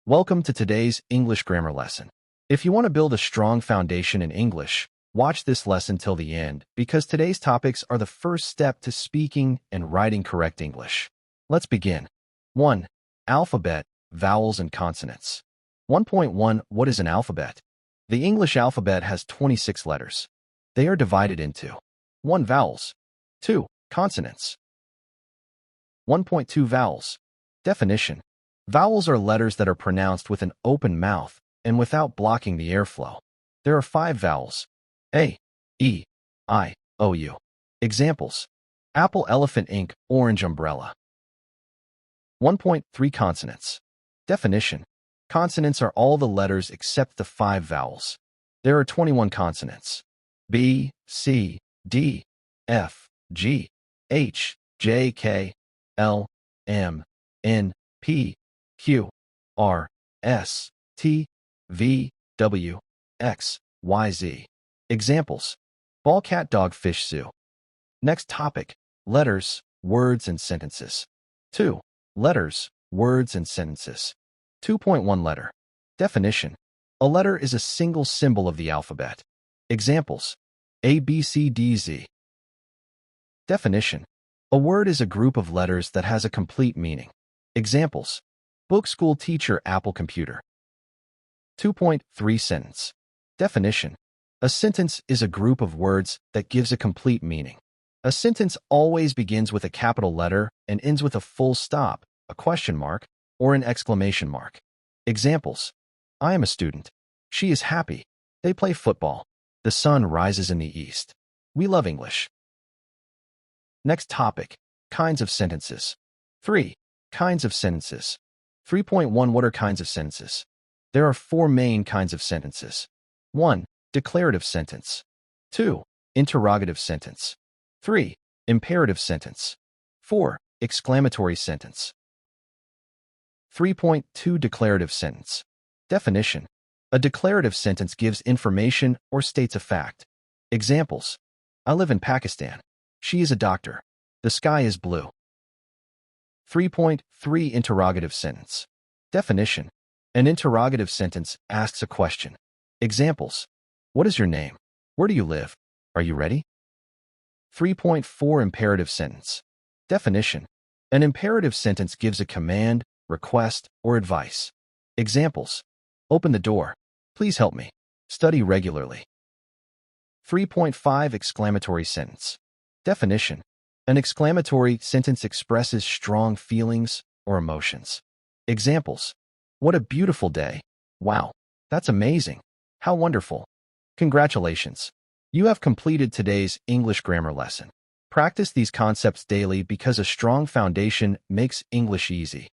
Welcome to today's English grammar lesson. If you want to build a strong foundation in English, watch this lesson till the end because today's topics are the first step to speaking and writing correct English. Let's begin. 1. Alphabet, vowels and consonants. 1.1 What is an alphabet? The English alphabet has 26 letters. They are divided into 1. Vowels, 2. Consonants. 1.2 Vowels. Definition. Vowels are letters that are pronounced with an open mouth and without blocking the airflow. There are 5 vowels: A, E, I, O, U. Examples: apple, elephant, ink, orange, umbrella. 1.3 Consonants. Definition. Consonants are all the letters except the 5 vowels. There are 21 consonants: B, C, D, F, G, H, J, K, L, M, N, P, Q, R, S, T, V, W, X, Y, Z. Examples: ball, cat, dog, fish, zoo. Next topic: letters, words, and sentences. 2. Letters, words, and sentences. 2.1 Letter. Definition. A letter is a single symbol of the alphabet. Examples: A, B, C, D, Z. Definition. A word is a group of letters that has a complete meaning. Examples: book, school, teacher, apple, computer. 2.3 Sentence. Definition. A sentence is a group of words that gives a complete meaning. A sentence always begins with a capital letter and ends with a full stop, a question mark, or an exclamation mark. Examples: I am a student. She is happy. They play football. The sun rises in the east. We love English. Next topic: kinds of sentences. 3. Kinds of sentences. 3.1 What are kinds of sentences? There are 4 main kinds of sentences. 1. Declarative sentence. 2. Interrogative sentence. 3. Imperative sentence. 4. Exclamatory sentence. 3.2 Declarative sentence. Definition. A declarative sentence gives information or states a fact. Examples: I live in Pakistan. She is a doctor. The sky is blue. 3.3 Interrogative sentence. Definition. An interrogative sentence asks a question. Examples: what is your name? Where do you live? Are you ready? 3.4 Imperative sentence. Definition. An imperative sentence gives a command, request, or advice. Examples: open the door. Please help me. Study regularly. 3.5 Exclamatory sentence. Definition. An exclamatory sentence expresses strong feelings or emotions. Examples: what a beautiful day. Wow, that's amazing. How wonderful. Congratulations. You have completed today's English grammar lesson. Practice these concepts daily because a strong foundation makes English easy.